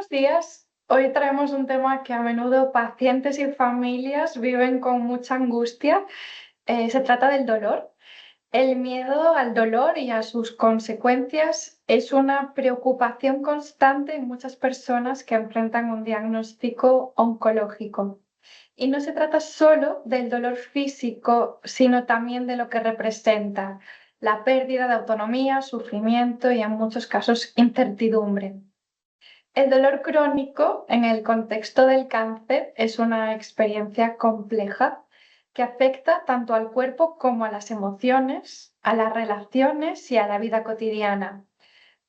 Buenos días. Hoy traemos un tema que a menudo pacientes y familias viven con mucha angustia. Se trata del dolor. El miedo al dolor y a sus consecuencias es una preocupación constante en muchas personas que enfrentan un diagnóstico oncológico. Y no se trata solo del dolor físico, sino también de lo que representa la pérdida de autonomía, sufrimiento y en muchos casos incertidumbre. El dolor crónico en el contexto del cáncer es una experiencia compleja que afecta tanto al cuerpo como a las emociones, a las relaciones y a la vida cotidiana.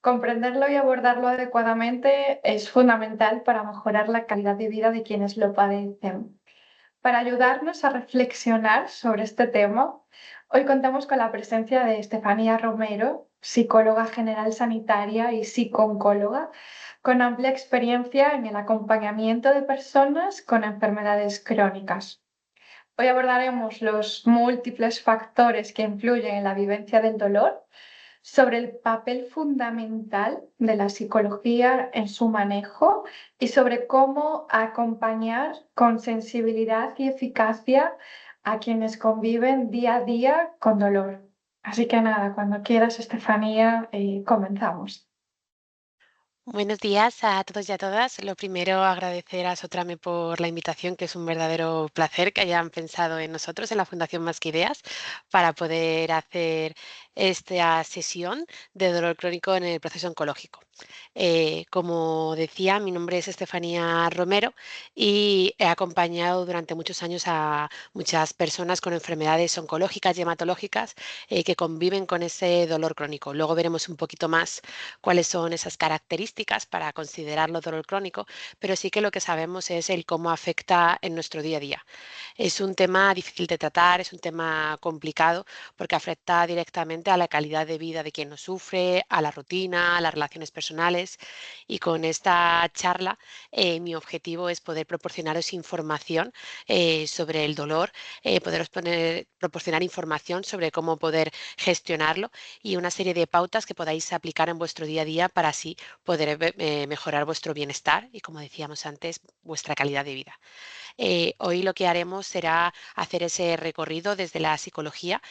Comprenderlo y abordarlo adecuadamente es fundamental para mejorar la calidad de vida de quienes lo padecen. Para ayudarnos a reflexionar sobre este tema, hoy contamos con la presencia de Estefanía Romero, psicóloga general sanitaria y psicooncóloga, con amplia experiencia en el acompañamiento de personas con enfermedades crónicas. Hoy abordaremos los múltiples factores que influyen en la vivencia del dolor, sobre el papel fundamental de la psicología en su manejo y sobre cómo acompañar con sensibilidad y eficacia a quienes conviven día a día con dolor. Así que nada, cuando quieras, Estefanía, comenzamos. Buenos días a todos y a todas. Lo primero, agradecer a Sotrame por la invitación, que es un verdadero placer que hayan pensado en nosotros, en la Fundación Más que Ideas, para poder hacer esta sesión de dolor crónico en el proceso oncológico. Como decía, mi nombre es Estefanía Romero y he acompañado durante muchos años a muchas personas con enfermedades oncológicas y hematológicas que conviven con ese dolor crónico. Luego veremos un poquito más cuáles son esas características para considerarlo dolor crónico, pero sí que lo que sabemos es el cómo afecta en nuestro día a día. Es un tema difícil de tratar, es un tema complicado porque afecta directamente a la calidad de vida de quien lo sufre, a la rutina, a las relaciones personales. Y con esta charla, mi objetivo es poder proporcionaros información sobre el dolor, proporcionar información sobre cómo poder gestionarlo y una serie de pautas que podáis aplicar en vuestro día a día para así poder mejorar vuestro bienestar y, como decíamos antes, vuestra calidad de vida. Hoy lo que haremos será hacer ese recorrido desde la psicología,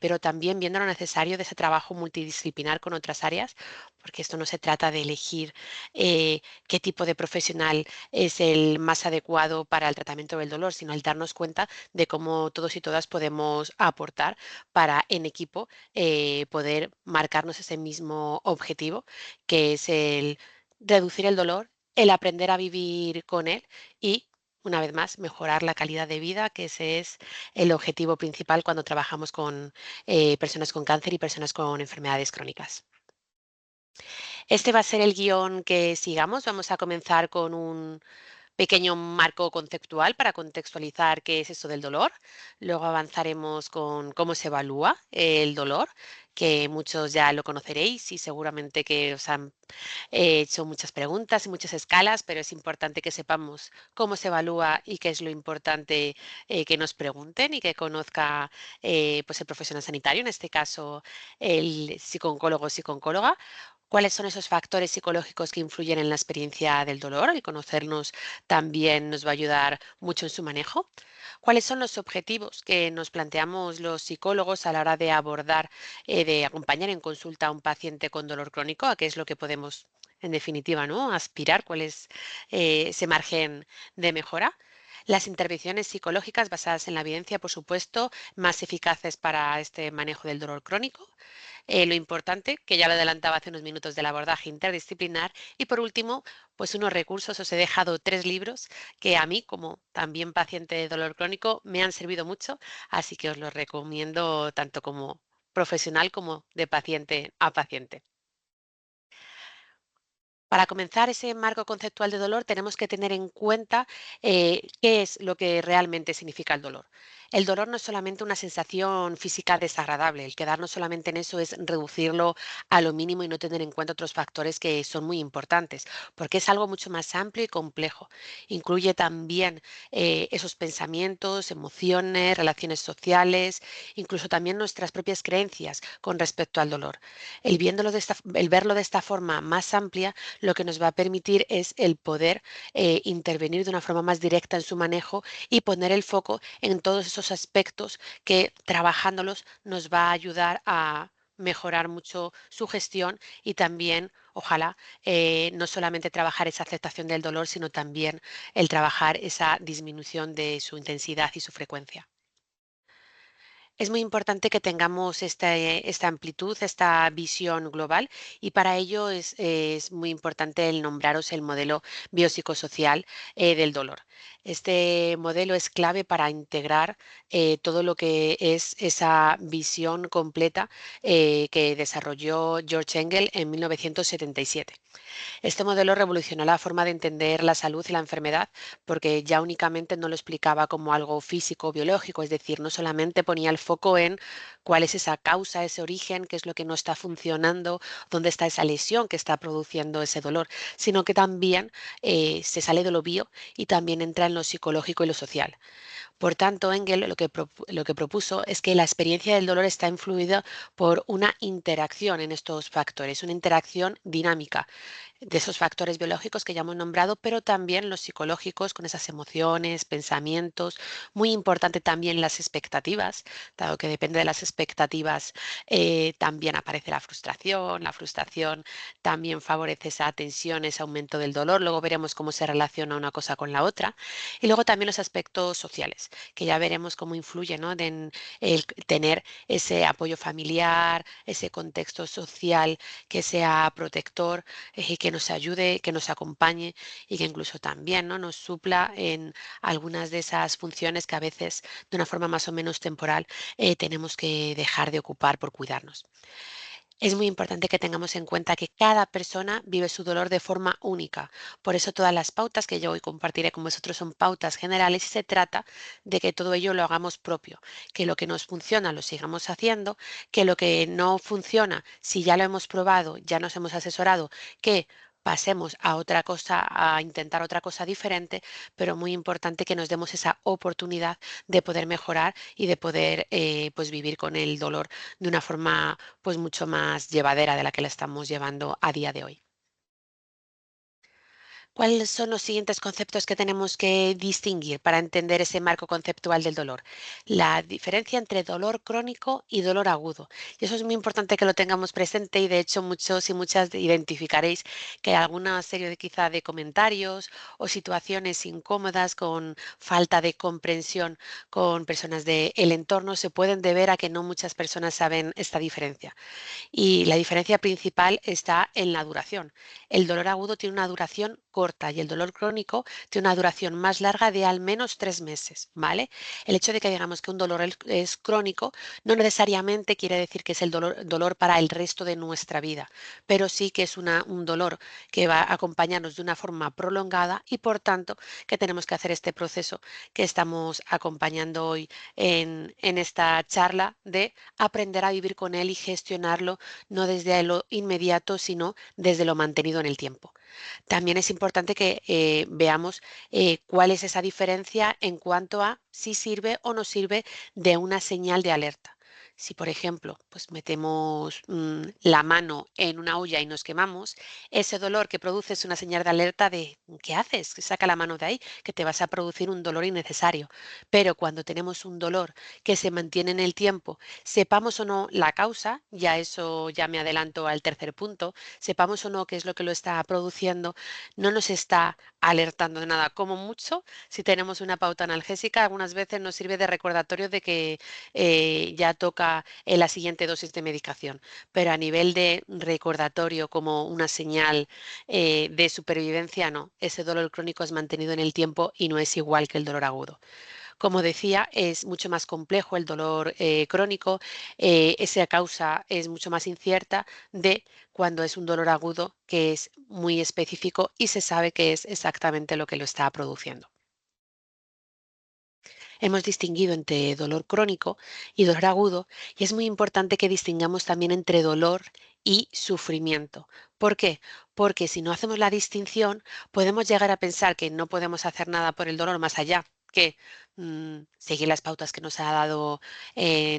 pero también viendo lo necesario de ese trabajo multidisciplinar con otras áreas, porque esto no se trata de elegir qué tipo de profesional es el más adecuado para el tratamiento del dolor, sino el darnos cuenta de cómo todos y todas podemos aportar para en equipo poder marcarnos ese mismo objetivo, que es el reducir el dolor, el aprender a vivir con él y una vez más, mejorar la calidad de vida, que ese es el objetivo principal cuando trabajamos con personas con cáncer y personas con enfermedades crónicas. Este va a ser el guión que sigamos. Vamos a comenzar con un pequeño marco conceptual para contextualizar qué es eso del dolor. Luego avanzaremos con cómo se evalúa el dolor, que muchos ya lo conoceréis y seguramente que os han hecho muchas preguntas y muchas escalas, pero es importante que sepamos cómo se evalúa y qué es lo importante que nos pregunten y que conozca pues el profesional sanitario, en este caso el psicooncólogo o psicooncóloga. ¿Cuáles son esos factores psicológicos que influyen en la experiencia del dolor? El conocernos también nos va a ayudar mucho en su manejo. ¿Cuáles son los objetivos que nos planteamos los psicólogos a la hora de abordar, de acompañar en consulta a un paciente con dolor crónico? ¿A qué es lo que podemos, en definitiva, ¿no? Aspirar? ¿Cuál es ese margen de mejora? Las intervenciones psicológicas basadas en la evidencia, por supuesto, más eficaces para este manejo del dolor crónico. Lo importante, que ya lo adelantaba hace unos minutos, del abordaje interdisciplinar. Y por último, pues unos recursos. Os he dejado 3 libros que a mí, como también paciente de dolor crónico, me han servido mucho, así que os los recomiendo tanto como profesional como de paciente a paciente. Para comenzar ese marco conceptual de dolor tenemos que tener en cuenta qué es lo que realmente significa el dolor. El dolor no es solamente una sensación física desagradable, el quedarnos solamente en eso es reducirlo a lo mínimo y no tener en cuenta otros factores que son muy importantes, porque es algo mucho más amplio y complejo. Incluye también esos pensamientos, emociones, relaciones sociales, incluso también nuestras propias creencias con respecto al dolor. El verlo de esta forma más amplia, lo que nos va a permitir es el poder intervenir de una forma más directa en su manejo y poner el foco en todos esos aspectos que trabajándolos nos va a ayudar a mejorar mucho su gestión y también, ojalá, no solamente trabajar esa aceptación del dolor, sino también el trabajar esa disminución de su intensidad y su frecuencia. Es muy importante que tengamos esta amplitud, esta visión global y para ello es muy importante el nombraros el modelo biopsicosocial del dolor. Este modelo es clave para integrar todo lo que es esa visión completa que desarrolló George Engel en 1977. Este modelo revolucionó la forma de entender la salud y la enfermedad porque ya únicamente no lo explicaba como algo físico o biológico, es decir, no solamente ponía el foco en cuál es esa causa, ese origen, qué es lo que no está funcionando, dónde está esa lesión que está produciendo ese dolor, sino que también se sale de lo bio y también entra en lo psicológico y lo social. Por tanto, Engel lo que propuso es que la experiencia del dolor está influida por una interacción en estos factores, una interacción dinámica de esos factores biológicos que ya hemos nombrado, pero también los psicológicos con esas emociones, pensamientos. Muy importante también las expectativas, dado que depende de las expectativas, también aparece la frustración. La frustración también favorece esa tensión, ese aumento del dolor. Luego veremos cómo se relaciona una cosa con la otra. Y luego también los aspectos sociales, que ya veremos cómo influye, ¿no? En el tener ese apoyo familiar, ese contexto social que sea protector, que nos ayude, que nos acompañe y que incluso también, ¿no? Nos supla en algunas de esas funciones que a veces de una forma más o menos temporal tenemos que dejar de ocupar por cuidarnos. Es muy importante que tengamos en cuenta que cada persona vive su dolor de forma única. Por eso todas las pautas que yo hoy compartiré con vosotros son pautas generales y se trata de que todo ello lo hagamos propio, que lo que nos funciona lo sigamos haciendo, que lo que no funciona, si ya lo hemos probado, ya nos hemos asesorado, que pasemos a otra cosa, a intentar otra cosa diferente, pero muy importante que nos demos esa oportunidad de poder mejorar y de poder pues vivir con el dolor de una forma pues mucho más llevadera de la que la estamos llevando a día de hoy. ¿Cuáles son los siguientes conceptos que tenemos que distinguir para entender ese marco conceptual del dolor? La diferencia entre dolor crónico y dolor agudo. Y eso es muy importante que lo tengamos presente y de hecho muchos y muchas identificaréis que alguna serie de quizá de comentarios o situaciones incómodas con falta de comprensión con personas del entorno se pueden deber a que no muchas personas saben esta diferencia. Y la diferencia principal está en la duración. El dolor agudo tiene una duración corta y el dolor crónico tiene una duración más larga de al menos 3 meses, ¿vale? El hecho de que digamos que un dolor es crónico no necesariamente quiere decir que es el dolor para el resto de nuestra vida, pero sí que es un dolor que va a acompañarnos de una forma prolongada y por tanto que tenemos que hacer este proceso que estamos acompañando hoy en esta charla de aprender a vivir con él y gestionarlo no desde lo inmediato, sino desde lo mantenido en el tiempo. También es importante que veamos cuál es esa diferencia en cuanto a si sirve o no sirve de una señal de alerta. Si, por ejemplo, pues metemos la mano en una olla y nos quemamos, ese dolor que produce es una señal de alerta de ¿qué haces? Saca la mano de ahí, que te vas a producir un dolor innecesario. Pero cuando tenemos un dolor que se mantiene en el tiempo, sepamos o no la causa, ya eso ya me adelanto al tercer punto, sepamos o no qué es lo que lo está produciendo, no nos está alertando de nada. Como mucho, si tenemos una pauta analgésica, algunas veces nos sirve de recordatorio de que ya toca la siguiente dosis de medicación. Pero a nivel de recordatorio como una señal de supervivencia, no. Ese dolor crónico es mantenido en el tiempo y no es igual que el dolor agudo. Como decía, es mucho más complejo el dolor crónico, esa causa es mucho más incierta de cuando es un dolor agudo que es muy específico y se sabe que es exactamente lo que lo está produciendo. Hemos distinguido entre dolor crónico y dolor agudo y es muy importante que distingamos también entre dolor y sufrimiento. ¿Por qué? Porque si no hacemos la distinción, podemos llegar a pensar que no podemos hacer nada por el dolor más allá que seguir las pautas que nos ha dado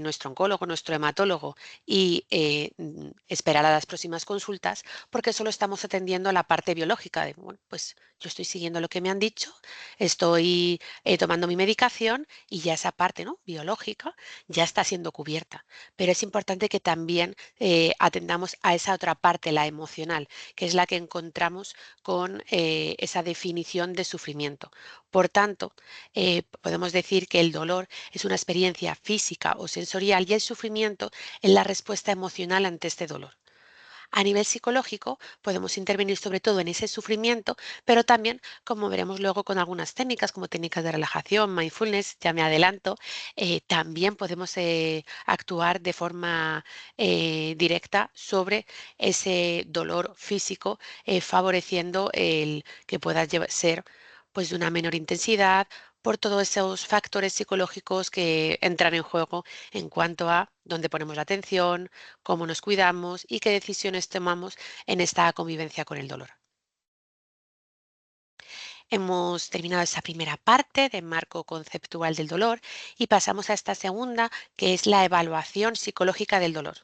nuestro oncólogo, nuestro hematólogo y esperar a las próximas consultas, porque solo estamos atendiendo a la parte biológica de, bueno, pues yo estoy siguiendo lo que me han dicho, estoy tomando mi medicación y ya esa parte, ¿no?, biológica ya está siendo cubierta. Pero es importante que también atendamos a esa otra parte, la emocional, que es la que encontramos con esa definición de sufrimiento. Por tanto, podemos decir que el dolor es una experiencia física o sensorial y el sufrimiento es la respuesta emocional ante este dolor. A nivel psicológico, podemos intervenir sobre todo en ese sufrimiento, pero también, como veremos luego con algunas técnicas, como técnicas de relajación, mindfulness, ya me adelanto, también podemos actuar de forma directa sobre ese dolor físico, favoreciendo el que pueda ser pues, de una menor intensidad por todos esos factores psicológicos que entran en juego en cuanto a dónde ponemos la atención, cómo nos cuidamos y qué decisiones tomamos en esta convivencia con el dolor. Hemos terminado esa primera parte de marco conceptual del dolor y pasamos a esta segunda, que es la evaluación psicológica del dolor.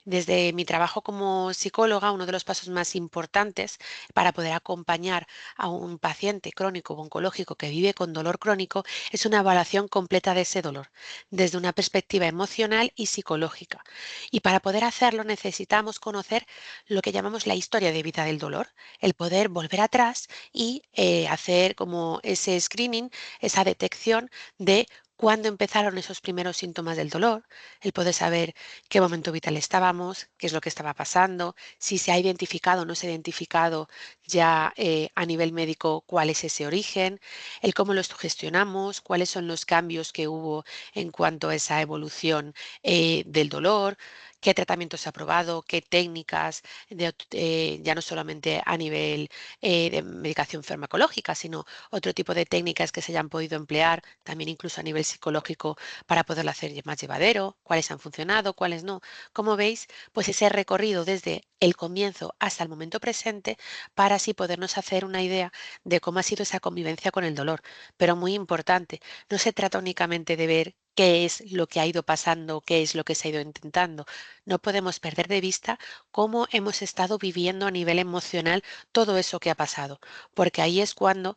Desde mi trabajo como psicóloga, uno de los pasos más importantes para poder acompañar a un paciente crónico o oncológico que vive con dolor crónico es una evaluación completa de ese dolor, desde una perspectiva emocional y psicológica. Y para poder hacerlo necesitamos conocer lo que llamamos la historia de vida del dolor, el poder volver atrás y hacer como ese screening, esa detección de cuándo empezaron esos primeros síntomas del dolor, el poder saber qué momento vital estábamos, qué es lo que estaba pasando, si se ha identificado o no se ha identificado ya a nivel médico cuál es ese origen, el cómo lo gestionamos, cuáles son los cambios que hubo en cuanto a esa evolución del dolor, qué tratamientos se ha probado, qué técnicas, ya no solamente a nivel de medicación farmacológica, sino otro tipo de técnicas que se hayan podido emplear, también incluso a nivel psicológico para poderlo hacer más llevadero, cuáles han funcionado, cuáles no. Como veis, pues ese recorrido desde el comienzo hasta el momento presente para así podernos hacer una idea de cómo ha sido esa convivencia con el dolor. Pero muy importante, no se trata únicamente de ver qué es lo que ha ido pasando, qué es lo que se ha ido intentando. No podemos perder de vista cómo hemos estado viviendo a nivel emocional todo eso que ha pasado, porque ahí es cuando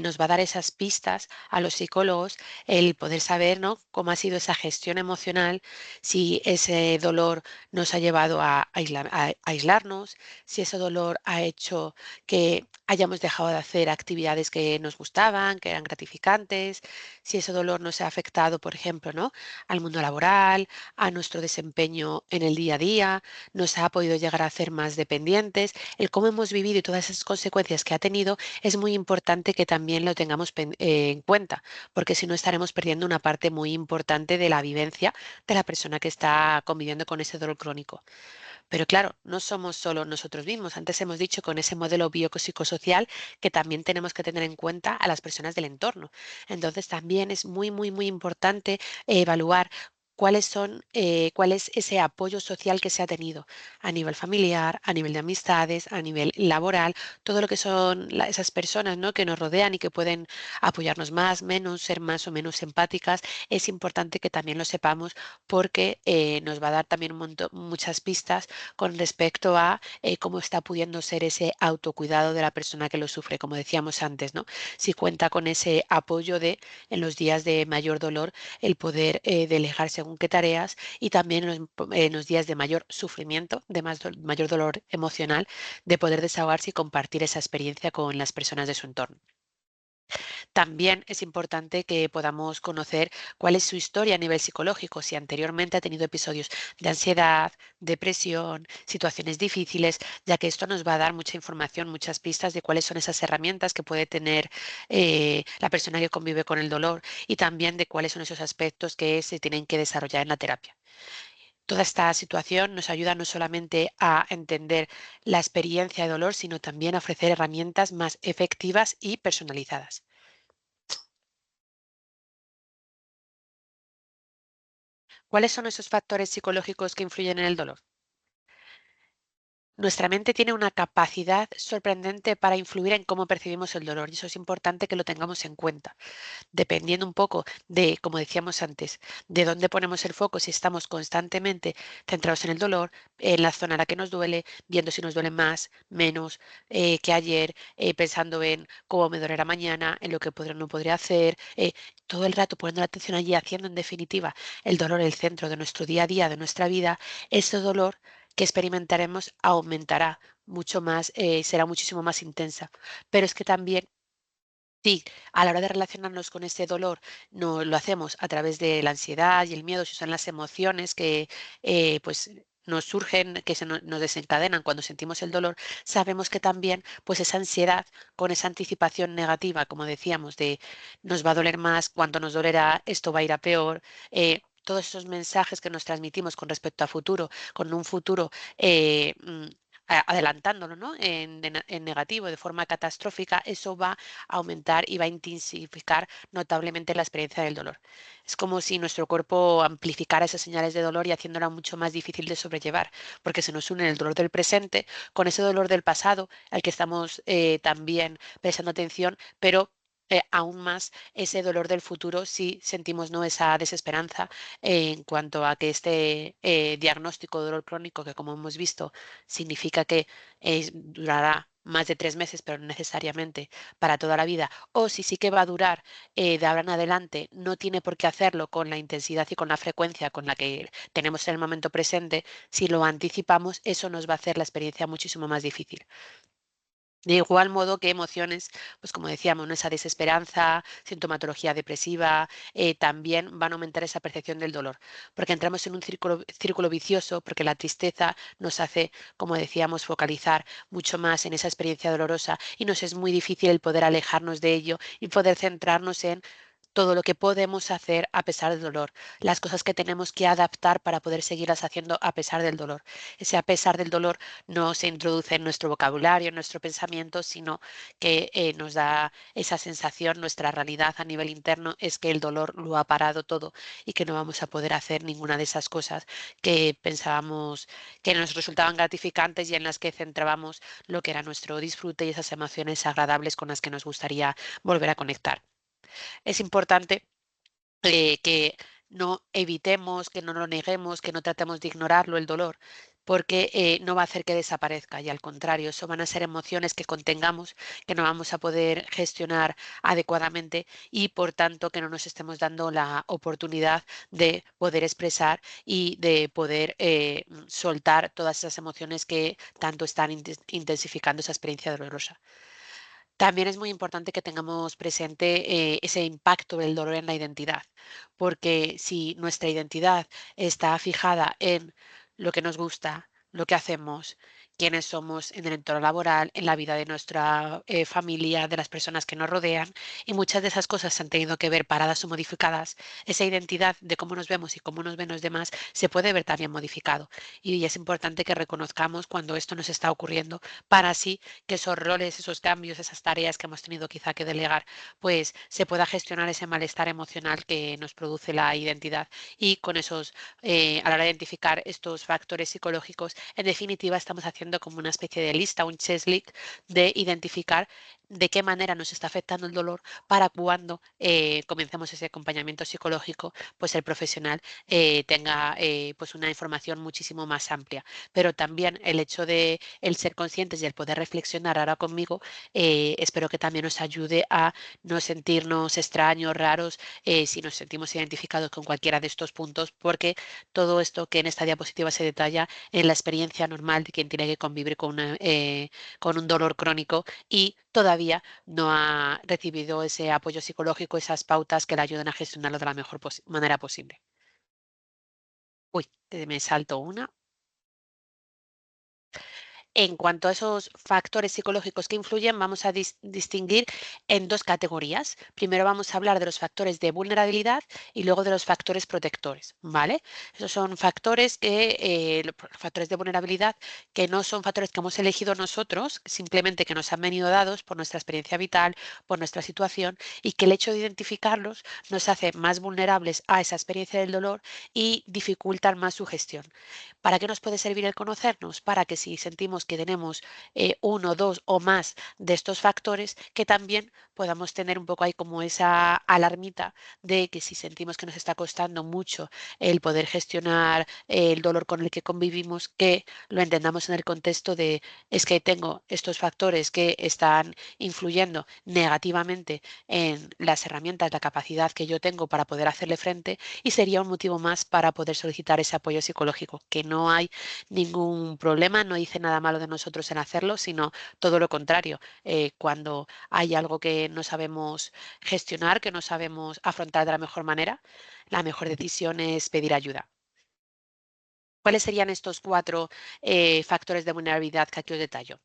nos va a dar esas pistas a los psicólogos el poder saber, ¿no?, cómo ha sido esa gestión emocional, si ese dolor nos ha llevado a aislarnos, si ese dolor ha hecho que hayamos dejado de hacer actividades que nos gustaban, que eran gratificantes, si ese dolor nos ha afectado, por ejemplo, ¿no?, al mundo laboral, a nuestro desempeño en el día a día, nos ha podido llegar a hacer más dependientes, el cómo hemos vivido y todas esas consecuencias que ha tenido es muy importante que también lo tengamos en cuenta, porque si no estaremos perdiendo una parte muy importante de la vivencia de la persona que está conviviendo con ese dolor crónico. Pero claro, no somos solo nosotros mismos. Antes hemos dicho con ese modelo biopsicosocial que también tenemos que tener en cuenta a las personas del entorno. Entonces también es muy, muy, muy importante evaluar cuál es ese apoyo social que se ha tenido a nivel familiar, a nivel de amistades, a nivel laboral, todo lo que son esas personas, ¿no?, que nos rodean y que pueden apoyarnos más, menos, ser más o menos empáticas. Es importante que también lo sepamos porque nos va a dar también muchas pistas con respecto a cómo está pudiendo ser ese autocuidado de la persona que lo sufre, como decíamos antes, ¿no? Si cuenta con ese apoyo de, en los días de mayor dolor, el poder delegar según qué tareas y también en los días de mayor sufrimiento, de mayor dolor emocional, de poder desahogarse y compartir esa experiencia con las personas de su entorno. También es importante que podamos conocer cuál es su historia a nivel psicológico, si anteriormente ha tenido episodios de ansiedad, depresión, situaciones difíciles, ya que esto nos va a dar mucha información, muchas pistas de cuáles son esas herramientas que puede tener la persona que convive con el dolor y también de cuáles son esos aspectos que se tienen que desarrollar en la terapia. Toda esta situación nos ayuda no solamente a entender la experiencia de dolor, sino también a ofrecer herramientas más efectivas y personalizadas. ¿Cuáles son esos factores psicológicos que influyen en el dolor? Nuestra mente tiene una capacidad sorprendente para influir en cómo percibimos el dolor y eso es importante que lo tengamos en cuenta. Dependiendo un poco de, como decíamos antes, de dónde ponemos el foco, si estamos constantemente centrados en el dolor, en la zona a la que nos duele, viendo si nos duele más, menos que ayer, pensando en cómo me dolerá mañana, en lo que podré o no podría hacer, todo el rato poniendo la atención allí, haciendo en definitiva el dolor el centro de nuestro día a día, de nuestra vida, ese dolor que experimentaremos aumentará mucho más, será muchísimo más intensa. Pero es que también sí, a la hora de relacionarnos con ese dolor, no lo hacemos a través de la ansiedad y el miedo, si son las emociones que pues nos surgen, que nos desencadenan cuando sentimos el dolor, sabemos que también pues esa ansiedad con esa anticipación negativa, como decíamos, de nos va a doler más, cuánto nos dolerá, esto va a ir a peor, todos esos mensajes que nos transmitimos con respecto a futuro, con un futuro adelantándolo, ¿no? En negativo, de forma catastrófica, eso va aumentar y va a intensificar notablemente la experiencia del dolor. Es como si nuestro cuerpo amplificara esas señales de dolor y haciéndola mucho más difícil de sobrellevar, porque se nos une el dolor del presente con ese dolor del pasado al que estamos también prestando atención, pero aún más ese dolor del futuro si sentimos ¿no? esa desesperanza en cuanto a que este diagnóstico de dolor crónico, que como hemos visto, significa que durará más de 3 meses, pero no necesariamente para toda la vida, o si sí que va a durar de ahora en adelante, no tiene por qué hacerlo con la intensidad y con la frecuencia con la que tenemos en el momento presente, si lo anticipamos, eso nos va a hacer la experiencia muchísimo más difícil. De igual modo que emociones, pues como decíamos, ¿no? Esa desesperanza, sintomatología depresiva, también van a aumentar esa percepción del dolor, porque entramos en un círculo vicioso, porque la tristeza nos hace, como decíamos, focalizar mucho más en esa experiencia dolorosa y nos es muy difícil el poder alejarnos de ello y poder centrarnos en todo lo que podemos hacer a pesar del dolor, las cosas que tenemos que adaptar para poder seguirlas haciendo a pesar del dolor. Ese a pesar del dolor no se introduce en nuestro vocabulario, en nuestro pensamiento, sino que nos da esa sensación, nuestra realidad a nivel interno es que el dolor lo ha parado todo y que no vamos a poder hacer ninguna de esas cosas que pensábamos que nos resultaban gratificantes y en las que centrábamos lo que era nuestro disfrute y esas emociones agradables con las que nos gustaría volver a conectar. Es importante que no evitemos, que no lo neguemos, que no tratemos de ignorarlo, el dolor, porque no va a hacer que desaparezca y al contrario, eso van a ser emociones que contengamos, que no vamos a poder gestionar adecuadamente y por tanto que no nos estemos dando la oportunidad de poder expresar y de poder soltar todas esas emociones que tanto están intensificando esa experiencia dolorosa. También es muy importante que tengamos presente ese impacto del dolor en la identidad, porque si nuestra identidad está fijada en lo que nos gusta, lo que hacemos, quiénes somos en el entorno laboral, en la vida de nuestra familia, de las personas que nos rodean, y muchas de esas cosas han tenido que ver paradas o modificadas, esa identidad de cómo nos vemos y cómo nos ven los demás se puede ver también modificado. Y es importante que reconozcamos cuando esto nos está ocurriendo para así que esos roles, esos cambios, esas tareas que hemos tenido quizá que delegar, pues se pueda gestionar ese malestar emocional que nos produce la identidad y con esos, a la hora de identificar estos factores psicológicos, en definitiva estamos haciendo como una especie de lista, un checklist de identificar de qué manera nos está afectando el dolor para cuando comencemos ese acompañamiento psicológico, pues el profesional tenga pues una información muchísimo más amplia. Pero también el hecho de el ser conscientes y el poder reflexionar ahora conmigo, espero que también nos ayude a no sentirnos extraños, raros, si nos sentimos identificados con cualquiera de estos puntos, porque todo esto que en esta diapositiva se detalla en la experiencia normal de quien tiene que convivir con un dolor crónico y todavía no ha recibido ese apoyo psicológico, esas pautas que le ayuden a gestionarlo de la mejor manera posible. Uy, me salto una. En cuanto a esos factores psicológicos que influyen, vamos a distinguir en dos categorías. Primero vamos a hablar de los factores de vulnerabilidad y luego de los factores protectores, ¿vale? Esos son factores los factores de vulnerabilidad que no son factores que hemos elegido nosotros, simplemente que nos han venido dados por nuestra experiencia vital, por nuestra situación, y que el hecho de identificarlos nos hace más vulnerables a esa experiencia del dolor y dificultan más su gestión. ¿Para qué nos puede servir el conocernos? Para que si sentimos que tenemos uno, dos o más de estos factores, que también podamos tener un poco ahí como esa alarmita de que si sentimos que nos está costando mucho el poder gestionar el dolor con el que convivimos, que lo entendamos en el contexto de es que tengo estos factores que están influyendo negativamente en las herramientas, la capacidad que yo tengo para poder hacerle frente, y sería un motivo más para poder solicitar ese apoyo psicológico, que no hay ningún problema, no dice nada malo de nosotros en hacerlo, sino todo lo contrario. Cuando hay algo que no sabemos gestionar, que no sabemos afrontar de la mejor manera, la mejor decisión es pedir ayuda. ¿Cuáles serían estos cuatro factores de vulnerabilidad que aquí os detallo?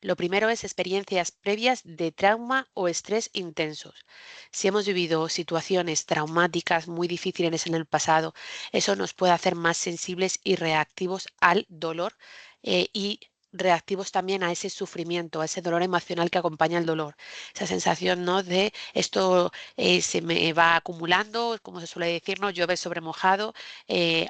Lo primero es experiencias previas de trauma o estrés intensos. Si hemos vivido situaciones traumáticas muy difíciles en el pasado, eso nos puede hacer más sensibles y reactivos al dolor y reactivos también a ese sufrimiento, a ese dolor emocional que acompaña el dolor. Esa sensación, ¿no?, de esto se me va acumulando, como se suele decir, ¿no?, llueve sobre mojado,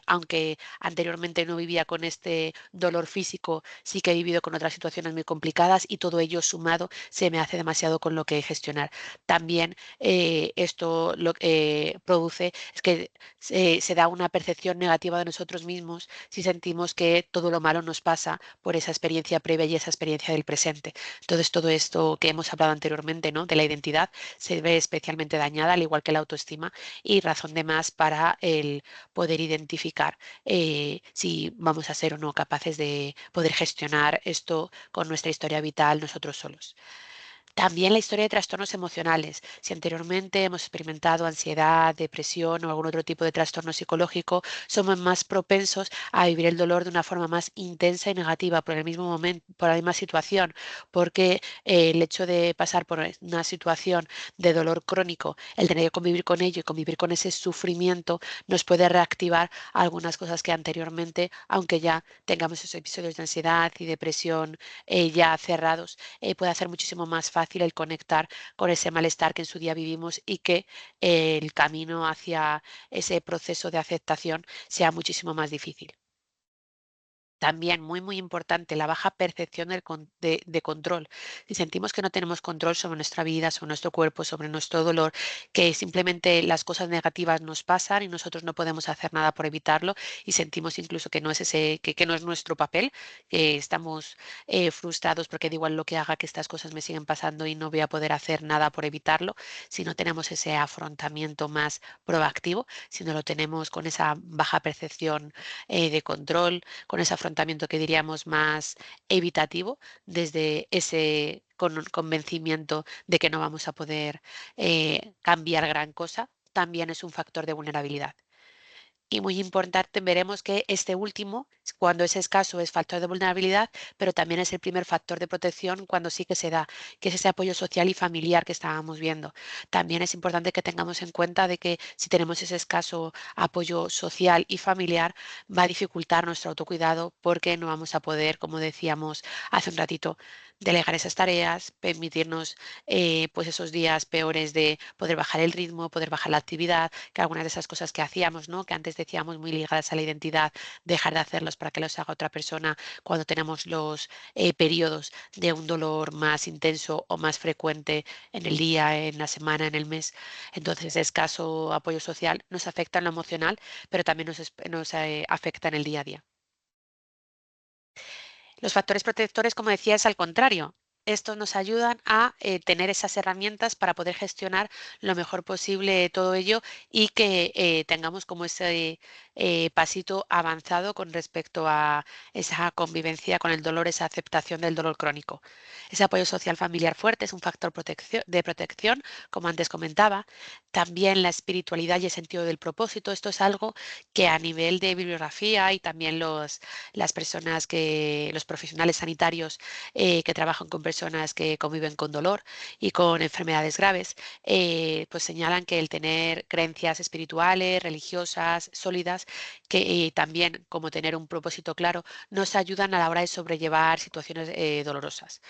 aunque anteriormente no vivía con este dolor físico, sí que he vivido con otras situaciones muy complicadas y todo ello sumado se me hace demasiado con lo que gestionar. También esto lo que produce es que se da una percepción negativa de nosotros mismos si sentimos que todo lo malo nos pasa por esa experiencia previa y esa experiencia del presente. Entonces, todo esto que hemos hablado anteriormente, ¿no?, de la identidad, se ve especialmente dañada, al igual que la autoestima, y razón de más para el poder identificar si vamos a ser o no capaces de poder gestionar esto con nuestra historia vital nosotros solos. También la historia de trastornos emocionales. Si anteriormente hemos experimentado ansiedad, depresión o algún otro tipo de trastorno psicológico, somos más propensos a vivir el dolor de una forma más intensa y negativa por el mismo momento, por la misma situación, porque el hecho de pasar por una situación de dolor crónico, el tener que convivir con ello y convivir con ese sufrimiento, nos puede reactivar algunas cosas que anteriormente, aunque ya tengamos esos episodios de ansiedad y depresión ya cerrados, puede hacer muchísimo más fácil el conectar con ese malestar que en su día vivimos y que el camino hacia ese proceso de aceptación sea muchísimo más difícil. También muy importante la baja percepción de control. Si sentimos que no tenemos control sobre nuestra vida, sobre nuestro cuerpo, sobre nuestro dolor, que simplemente las cosas negativas nos pasan y nosotros no podemos hacer nada por evitarlo, y sentimos incluso que no es que no es nuestro papel, que estamos frustrados porque da igual lo que haga, que estas cosas me siguen pasando y no voy a poder hacer nada por evitarlo. Si no tenemos ese afrontamiento más proactivo, si no lo tenemos con esa baja percepción de control, con ese afrontamiento que diríamos más evitativo, desde ese convencimiento de que no vamos a poder cambiar gran cosa, también es un factor de vulnerabilidad. Y muy importante, veremos que este último, cuando es escaso, es factor de vulnerabilidad, pero también es el primer factor de protección cuando sí que se da, que es ese apoyo social y familiar que estábamos viendo. También es importante que tengamos en cuenta de que si tenemos ese escaso apoyo social y familiar, va a dificultar nuestro autocuidado porque no vamos a poder, como decíamos hace un ratito, delegar esas tareas, permitirnos pues esos días peores de poder bajar el ritmo, poder bajar la actividad, que algunas de esas cosas que hacíamos, ¿no?, que antes decíamos muy ligadas a la identidad, dejar de hacerlos para que los haga otra persona cuando tenemos los periodos de un dolor más intenso o más frecuente en el día, en la semana, en el mes. Entonces, escaso apoyo social nos afecta en lo emocional, pero también nos afecta en el día a día. Los factores protectores, como decía, es al contrario. estos nos ayudan a tener esas herramientas para poder gestionar lo mejor posible todo ello y que tengamos como ese pasito avanzado con respecto a esa convivencia con el dolor, esa aceptación del dolor crónico. Ese apoyo social familiar fuerte es un factor de protección, como antes comentaba. También la espiritualidad y el sentido del propósito. Esto es algo que a nivel de bibliografía y también las personas los profesionales sanitarios que trabajan con personas que conviven con dolor y con enfermedades graves, pues señalan que el tener creencias espirituales, religiosas, sólidas, que también como tener un propósito claro, nos ayudan a la hora de sobrellevar situaciones dolorosas.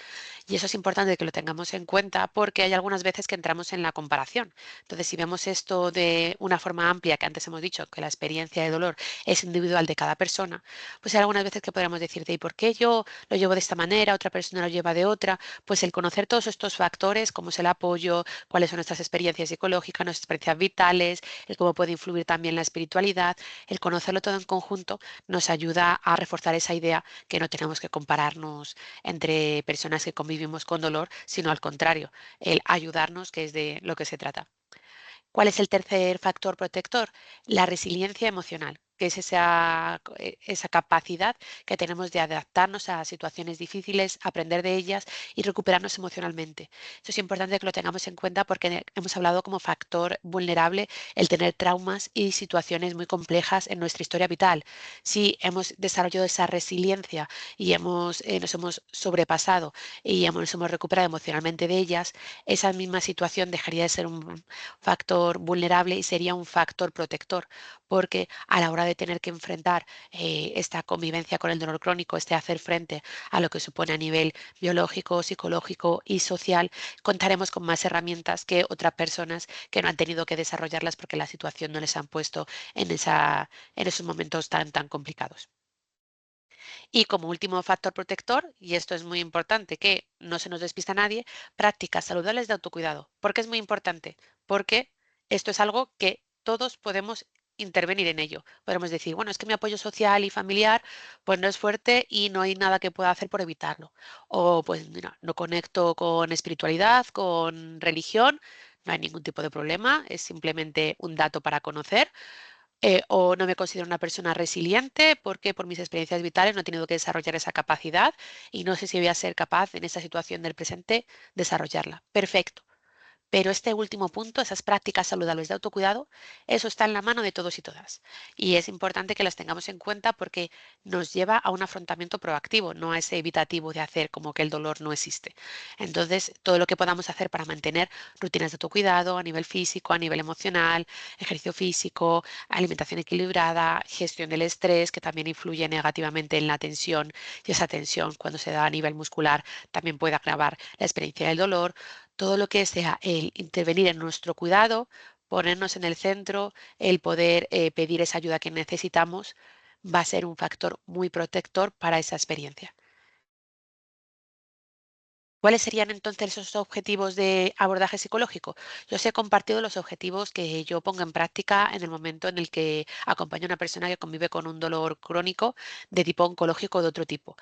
Y eso es importante que lo tengamos en cuenta porque hay algunas veces que entramos en la comparación. Entonces, si vemos esto de una forma amplia, que antes hemos dicho que la experiencia de dolor es individual de cada persona, pues hay algunas veces que podríamos decirte, ¿y por qué yo lo llevo de esta manera, otra persona lo lleva de otra? Pues el conocer todos estos factores, cómo es el apoyo, cuáles son nuestras experiencias psicológicas, nuestras experiencias vitales, el cómo puede influir también la espiritualidad, el conocerlo todo en conjunto nos ayuda a reforzar esa idea que no tenemos que compararnos entre personas que convivimos con dolor, sino al contrario, el ayudarnos, que es de lo que se trata. ¿Cuál es el tercer factor protector? La resiliencia emocional, que es esa capacidad que tenemos de adaptarnos a situaciones difíciles, aprender de ellas y recuperarnos emocionalmente. Eso es importante que lo tengamos en cuenta porque hemos hablado como factor vulnerable el tener traumas y situaciones muy complejas en nuestra historia vital. Si hemos desarrollado esa resiliencia y nos hemos sobrepasado y nos hemos recuperado emocionalmente de ellas, esa misma situación dejaría de ser un factor vulnerable y sería un factor protector, porque a la hora de tener que enfrentar esta convivencia con el dolor crónico, este hacer frente a lo que supone a nivel biológico, psicológico y social, contaremos con más herramientas que otras personas que no han tenido que desarrollarlas porque la situación no les han puesto en esos momentos tan complicados. Y como último factor protector, y esto es muy importante, que no se nos despista nadie, prácticas saludables de autocuidado. ¿Por qué es muy importante? Porque esto es algo que todos podemos intervenir en ello. Podemos decir, bueno, es que mi apoyo social y familiar pues no es fuerte y no hay nada que pueda hacer por evitarlo. O pues mira, no conecto con espiritualidad, con religión, no hay ningún tipo de problema, es simplemente un dato para conocer o no me considero una persona resiliente porque por mis experiencias vitales no he tenido que desarrollar esa capacidad y no sé si voy a ser capaz en esta situación del presente desarrollarla. Perfecto. Pero este último punto, esas prácticas saludables de autocuidado, eso está en la mano de todos y todas. Y es importante que las tengamos en cuenta porque nos lleva a un afrontamiento proactivo, no a ese evitativo de hacer como que el dolor no existe. Entonces, todo lo que podamos hacer para mantener rutinas de autocuidado a nivel físico, a nivel emocional, ejercicio físico, alimentación equilibrada, gestión del estrés, que también influye negativamente en la tensión y esa tensión cuando se da a nivel muscular también puede agravar la experiencia del dolor, todo lo que sea el intervenir en nuestro cuidado, ponernos en el centro, el poder pedir esa ayuda que necesitamos, va a ser un factor muy protector para esa experiencia. ¿Cuáles serían entonces esos objetivos de abordaje psicológico? Yo os he compartido los objetivos que yo pongo en práctica en el momento en el que acompaño a una persona que convive con un dolor crónico de tipo oncológico o de otro tipo,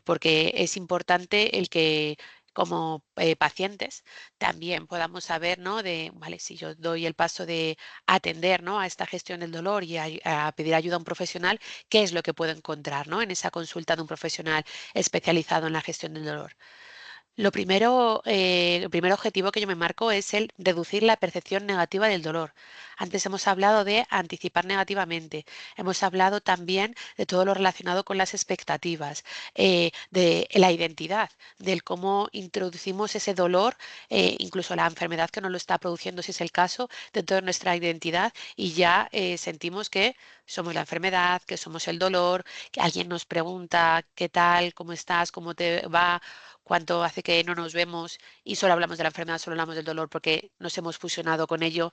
porque es importante el que como pacientes también podamos saber, ¿no? De, vale, si yo doy el paso de atender, ¿no? A esta gestión del dolor y a pedir ayuda a un profesional, ¿qué es lo que puedo encontrar, ¿no? En esa consulta de un profesional especializado en la gestión del dolor. El primer objetivo que yo me marco es el reducir la percepción negativa del dolor. Antes hemos hablado de anticipar negativamente, hemos hablado también de todo lo relacionado con las expectativas, de la identidad, del cómo introducimos ese dolor, incluso la enfermedad que nos lo está produciendo, si es el caso, dentro de nuestra identidad y ya sentimos que somos la enfermedad, que somos el dolor, que alguien nos pregunta qué tal, cómo estás, cómo te va, cuánto hace que no nos vemos y solo hablamos de la enfermedad, solo hablamos del dolor porque nos hemos fusionado con ello.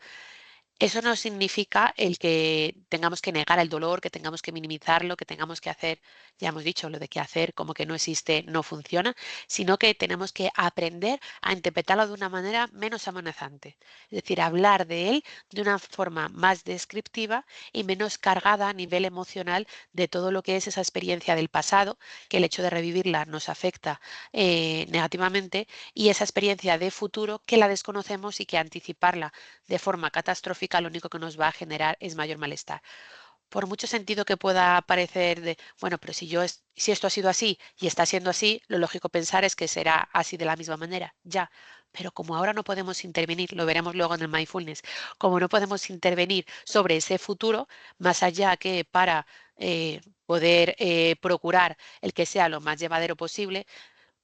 Eso no significa el que tengamos que negar el dolor, que tengamos que minimizarlo, que tengamos que hacer, ya hemos dicho, lo de que hacer como que no existe, no funciona, sino que tenemos que aprender a interpretarlo de una manera menos amenazante. Es decir, hablar de él de una forma más descriptiva y menos cargada a nivel emocional de todo lo que es esa experiencia del pasado, que el hecho de revivirla nos afecta negativamente, y esa experiencia de futuro que la desconocemos y que anticiparla de forma catastrófica lo único que nos va a generar es mayor malestar. Por mucho sentido que pueda parecer de, bueno, pero si esto ha sido así y está siendo así, lo lógico pensar es que será así de la misma manera, ya. Pero como ahora no podemos intervenir, lo veremos luego en el mindfulness, como no podemos intervenir sobre ese futuro, más allá que para poder procurar el que sea lo más llevadero posible,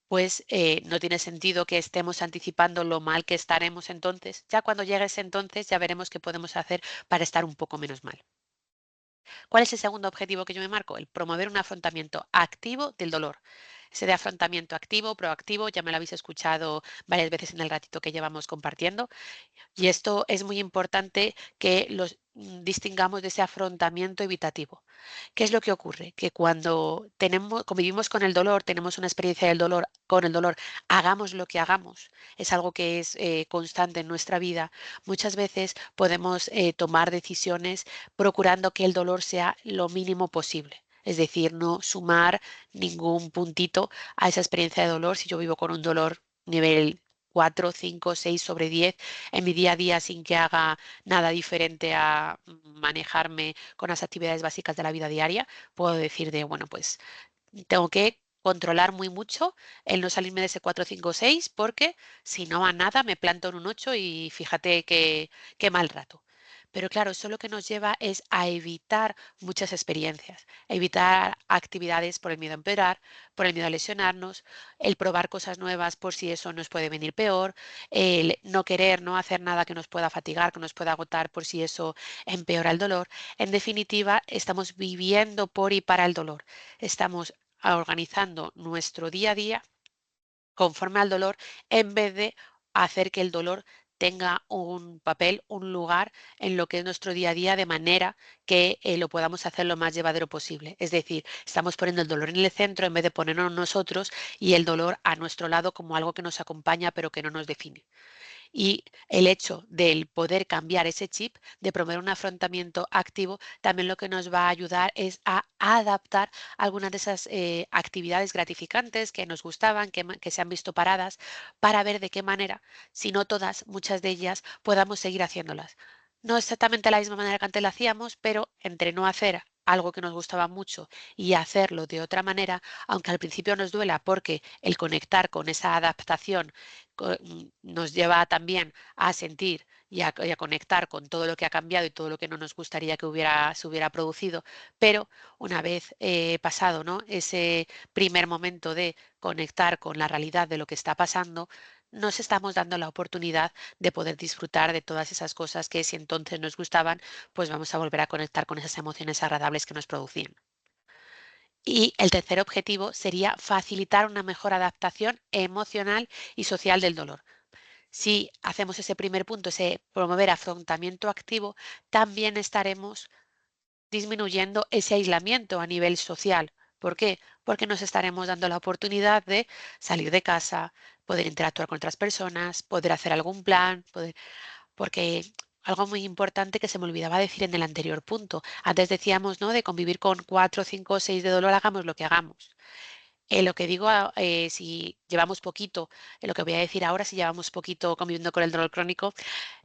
pues no tiene sentido que estemos anticipando lo mal que estaremos entonces. Ya cuando llegue ese entonces ya veremos qué podemos hacer para estar un poco menos mal. ¿Cuál es el segundo objetivo que yo me marco? El promover un afrontamiento activo del dolor. Ese de afrontamiento activo, proactivo, ya me lo habéis escuchado varias veces en el ratito que llevamos compartiendo. Y esto es muy importante que los distingamos de ese afrontamiento evitativo. ¿Qué es lo que ocurre? Que cuando convivimos con el dolor, tenemos una experiencia del dolor, con el dolor, hagamos lo que hagamos, es algo que es constante en nuestra vida, muchas veces podemos tomar decisiones procurando que el dolor sea lo mínimo posible. Es decir, no sumar ningún puntito a esa experiencia de dolor. Si yo vivo con un dolor nivel 4, 5, 6 sobre 10 en mi día a día sin que haga nada diferente a manejarme con las actividades básicas de la vida diaria, puedo decir de, bueno, pues tengo que controlar muy mucho el no salirme de ese 4, 5, 6 porque si no a nada me planto en un 8 y fíjate qué mal rato. Pero claro, eso lo que nos lleva es a evitar muchas experiencias, a evitar actividades por el miedo a empeorar, por el miedo a lesionarnos, el probar cosas nuevas por si eso nos puede venir peor, el no querer, no hacer nada que nos pueda fatigar, que nos pueda agotar por si eso empeora el dolor. En definitiva, estamos viviendo por y para el dolor. Estamos organizando nuestro día a día conforme al dolor en vez de hacer que el dolor tenga un papel, un lugar en lo que es nuestro día a día de manera que lo podamos hacer lo más llevadero posible. Es decir, estamos poniendo el dolor en el centro en vez de ponernos nosotros y el dolor a nuestro lado como algo que nos acompaña pero que no nos define. Y el hecho del poder cambiar ese chip, de promover un afrontamiento activo, también lo que nos va a ayudar es a adaptar algunas de esas actividades gratificantes que nos gustaban, que se han visto paradas, para ver de qué manera, si no todas, muchas de ellas, podamos seguir haciéndolas. No exactamente de la misma manera que antes la hacíamos, pero entre no hacer algo que nos gustaba mucho y hacerlo de otra manera, aunque al principio nos duela porque el conectar con esa adaptación nos lleva también a sentir y a conectar con todo lo que ha cambiado y todo lo que no nos gustaría que se hubiera producido, pero una vez pasado, ¿no?, ese primer momento de conectar con la realidad de lo que está pasando, nos estamos dando la oportunidad de poder disfrutar de todas esas cosas que si entonces nos gustaban, pues vamos a volver a conectar con esas emociones agradables que nos producían. Y el tercer objetivo sería facilitar una mejor adaptación emocional y social del dolor. Si hacemos ese primer punto, ese promover afrontamiento activo, también estaremos disminuyendo ese aislamiento a nivel social. ¿Por qué? Porque nos estaremos dando la oportunidad de salir de casa, poder interactuar con otras personas, poder hacer algún plan, porque algo muy importante que se me olvidaba decir en el anterior punto. Antes decíamos, ¿no?, de convivir con 4, 5, 6 de dolor, hagamos lo que hagamos. Lo que digo, si llevamos poquito, lo que voy a decir ahora, si llevamos poquito conviviendo con el dolor crónico,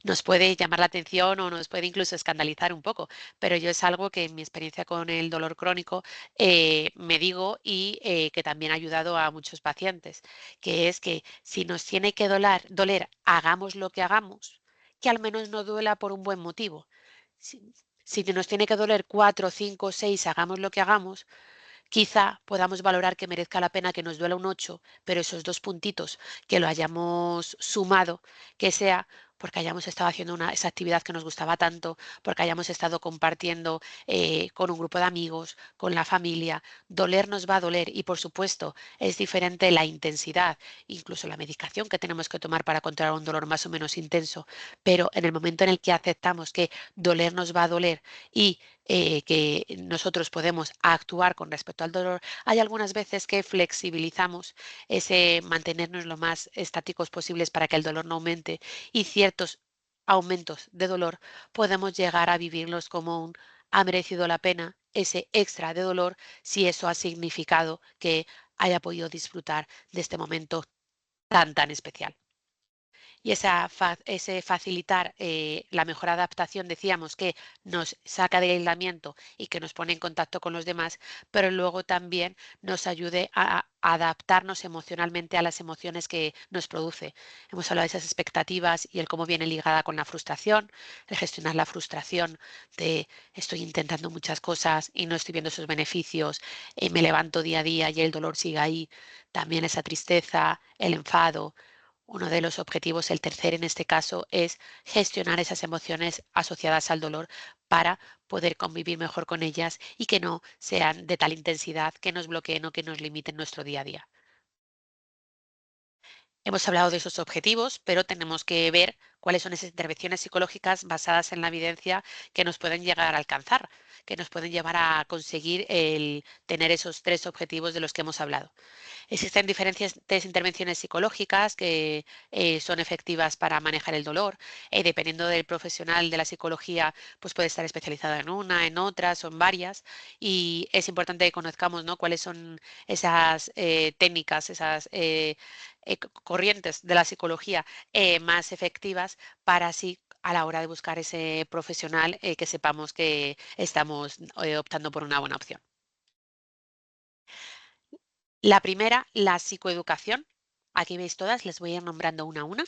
nos puede llamar la atención o nos puede incluso escandalizar un poco, pero yo es algo que en mi experiencia con el dolor crónico me digo y que también ha ayudado a muchos pacientes, que es que si nos tiene que doler, hagamos lo que hagamos, que al menos no duela por un buen motivo. Si, si nos tiene que doler 4, 5, 6, hagamos lo que hagamos, quizá podamos valorar que merezca la pena que nos duela un 8, pero esos dos puntitos que lo hayamos sumado, que sea porque hayamos estado haciendo esa actividad que nos gustaba tanto, porque hayamos estado compartiendo con un grupo de amigos, con la familia. Doler nos va a doler y, por supuesto, es diferente la intensidad, incluso la medicación que tenemos que tomar para controlar un dolor más o menos intenso, pero en el momento en el que aceptamos que doler nos va a doler y que nosotros podemos actuar con respecto al dolor, hay algunas veces que flexibilizamos ese mantenernos lo más estáticos posibles para que el dolor no aumente y ciertos aumentos de dolor podemos llegar a vivirlos como un ha merecido la pena ese extra de dolor si eso ha significado que haya podido disfrutar de este momento tan especial. Y ese facilitar la mejor adaptación, decíamos que nos saca del aislamiento y que nos pone en contacto con los demás, pero luego también nos ayude a adaptarnos emocionalmente a las emociones que nos produce. Hemos hablado de esas expectativas y el cómo viene ligada con la frustración, el gestionar la frustración de estoy intentando muchas cosas y no estoy viendo esos beneficios, me levanto día a día y el dolor sigue ahí. También esa tristeza, el enfado, uno de los objetivos, el tercer en este caso, es gestionar esas emociones asociadas al dolor para poder convivir mejor con ellas y que no sean de tal intensidad que nos bloqueen o que nos limiten nuestro día a día. Hemos hablado de esos objetivos, pero tenemos que ver cuáles son esas intervenciones psicológicas basadas en la evidencia que nos pueden llegar a alcanzar, que nos pueden llevar a conseguir el tener esos tres objetivos de los que hemos hablado. Existen diferentes intervenciones psicológicas que son efectivas para manejar el dolor. Dependiendo del profesional de la psicología, pues puede estar especializado en una, en otras o en varias. Y es importante que conozcamos, ¿no?, cuáles son esas técnicas, esas corrientes de la psicología más efectivas para así a la hora de buscar ese profesional que sepamos que estamos optando por una buena opción. La primera, la psicoeducación. Aquí veis todas, les voy a ir nombrando una a una.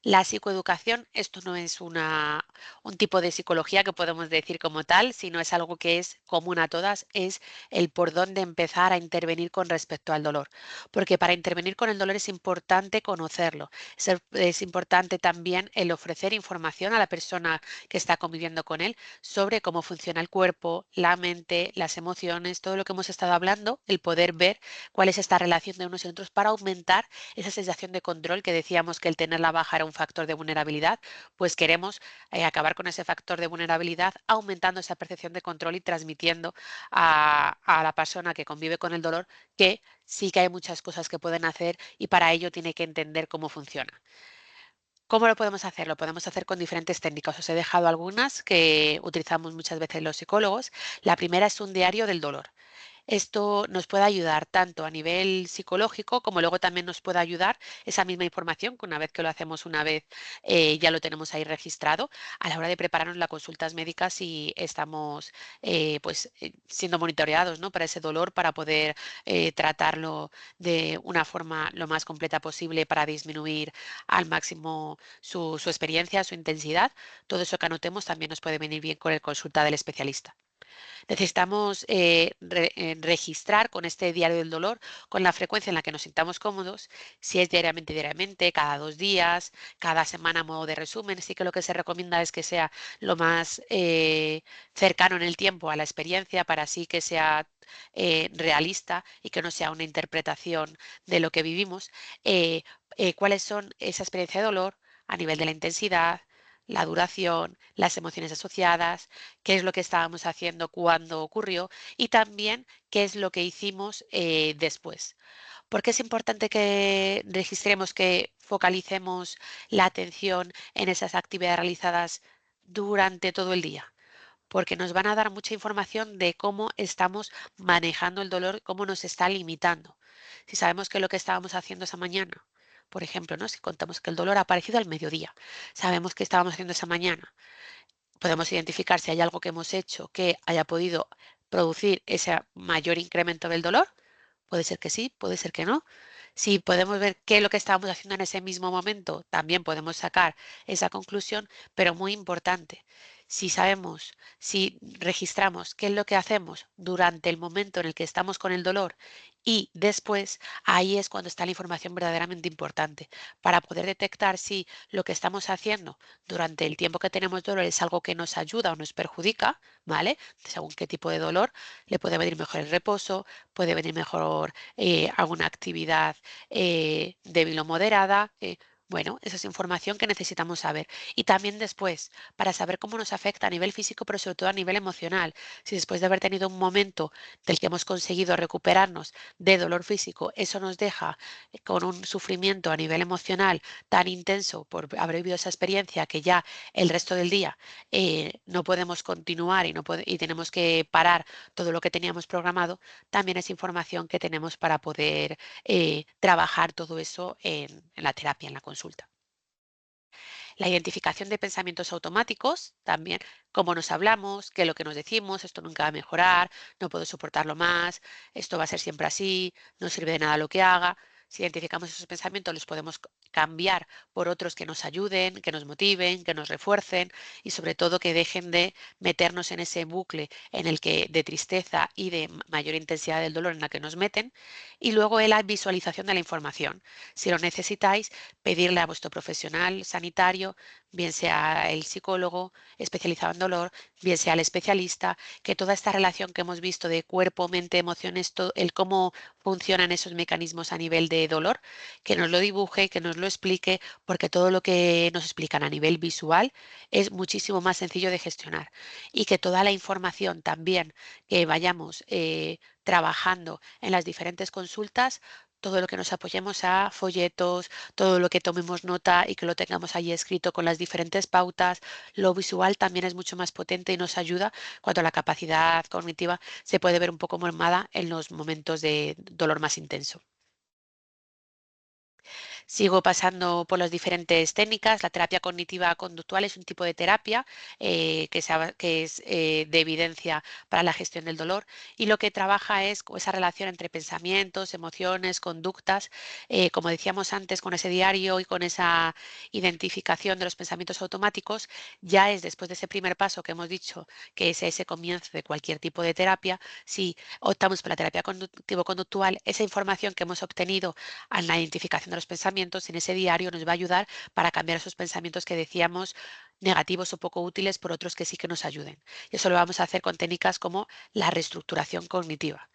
La psicoeducación, esto no es un tipo de psicología que podemos decir como tal, sino es algo que es común a todas, es el por dónde empezar a intervenir con respecto al dolor. Porque para intervenir con el dolor es importante conocerlo. Es importante también el ofrecer información a la persona que está conviviendo con él sobre cómo funciona el cuerpo, la mente, las emociones, todo lo que hemos estado hablando, el poder ver cuál es esta relación de unos y otros para aumentar esa sensación de control que decíamos que el tenerla baja era un factor de vulnerabilidad, pues queremos acabar con ese factor de vulnerabilidad aumentando esa percepción de control y transmitiendo a la persona que convive con el dolor que sí que hay muchas cosas que pueden hacer y para ello tiene que entender cómo funciona. ¿Cómo lo podemos hacer? Lo podemos hacer con diferentes técnicas. Os he dejado algunas que utilizamos muchas veces los psicólogos. La primera es un diario del dolor. Esto nos puede ayudar tanto a nivel psicológico como luego también nos puede ayudar esa misma información que una vez que lo hacemos una vez ya lo tenemos ahí registrado a la hora de prepararnos las consultas médicas y estamos siendo monitoreados, ¿no?, para ese dolor, para poder tratarlo de una forma lo más completa posible para disminuir al máximo su experiencia, su intensidad. Todo eso que anotemos también nos puede venir bien con el consulta del especialista. Necesitamos registrar con este diario del dolor, con la frecuencia en la que nos sintamos cómodos, si es diariamente, diariamente, cada 2 días, cada semana a modo de resumen. Sí que lo que se recomienda es que sea lo más cercano en el tiempo a la experiencia para así que sea realista y que no sea una interpretación de lo que vivimos. ¿Cuáles son esa experiencia de dolor a nivel de la intensidad, la duración, las emociones asociadas, qué es lo que estábamos haciendo cuando ocurrió y también qué es lo que hicimos después? Porque es importante que registremos, que focalicemos la atención en esas actividades realizadas durante todo el día, porque nos van a dar mucha información de cómo estamos manejando el dolor, cómo nos está limitando. Si sabemos que lo que estábamos haciendo esa mañana, por ejemplo, ¿no?, si contamos que el dolor ha aparecido al mediodía, sabemos que estábamos haciendo esa mañana, podemos identificar si hay algo que hemos hecho que haya podido producir ese mayor incremento del dolor. Puede ser que sí, puede ser que no. Si podemos ver qué es lo que estábamos haciendo en ese mismo momento, también podemos sacar esa conclusión, pero muy importante. Si sabemos, si registramos qué es lo que hacemos durante el momento en el que estamos con el dolor y después, ahí es cuando está la información verdaderamente importante para poder detectar si lo que estamos haciendo durante el tiempo que tenemos dolor es algo que nos ayuda o nos perjudica, ¿vale? Según qué tipo de dolor, le puede venir mejor el reposo, puede venir mejor alguna actividad débil o moderada. Bueno, esa es información que necesitamos saber. Y también después, para saber cómo nos afecta a nivel físico, pero sobre todo a nivel emocional. Si después de haber tenido un momento del que hemos conseguido recuperarnos de dolor físico, eso nos deja con un sufrimiento a nivel emocional tan intenso por haber vivido esa experiencia que ya el resto del día no podemos continuar y, y tenemos que parar todo lo que teníamos programado, también es información que tenemos para poder trabajar todo eso en la terapia, en la consulta. La identificación de pensamientos automáticos, también cómo nos hablamos, qué es lo que nos decimos, esto nunca va a mejorar, no puedo soportarlo más, esto va a ser siempre así, no sirve de nada lo que haga. Si identificamos esos pensamientos, los podemos cambiar por otros que nos ayuden, que nos motiven, que nos refuercen y sobre todo que dejen de meternos en ese bucle en el que de tristeza y de mayor intensidad del dolor en la que nos meten. Y luego la visualización de la información. Si lo necesitáis, pedirle a vuestro profesional sanitario, bien sea el psicólogo especializado en dolor, bien sea el especialista, que toda esta relación que hemos visto de cuerpo, mente, emociones, el cómo funcionan esos mecanismos a nivel de dolor, que nos lo dibuje, que nos lo explique, porque todo lo que nos explican a nivel visual es muchísimo más sencillo de gestionar y que toda la información también que vayamos trabajando en las diferentes consultas, todo lo que nos apoyemos a folletos, todo lo que tomemos nota y que lo tengamos ahí escrito con las diferentes pautas. Lo visual también es mucho más potente y nos ayuda cuando la capacidad cognitiva se puede ver un poco mermada en los momentos de dolor más intenso. Sigo pasando por las diferentes técnicas. La terapia cognitiva conductual es un tipo de terapia que es de evidencia para la gestión del dolor y lo que trabaja es esa relación entre pensamientos, emociones, conductas, como decíamos antes, con ese diario y con esa identificación de los pensamientos automáticos, ya es después de ese primer paso que hemos dicho, que es ese comienzo de cualquier tipo de terapia, si optamos por la terapia conductivo-conductual, esa información que hemos obtenido en la identificación de los pensamientos en ese diario nos va a ayudar para cambiar esos pensamientos que decíamos negativos o poco útiles por otros que sí que nos ayuden. Y eso lo vamos a hacer con técnicas como la reestructuración cognitiva.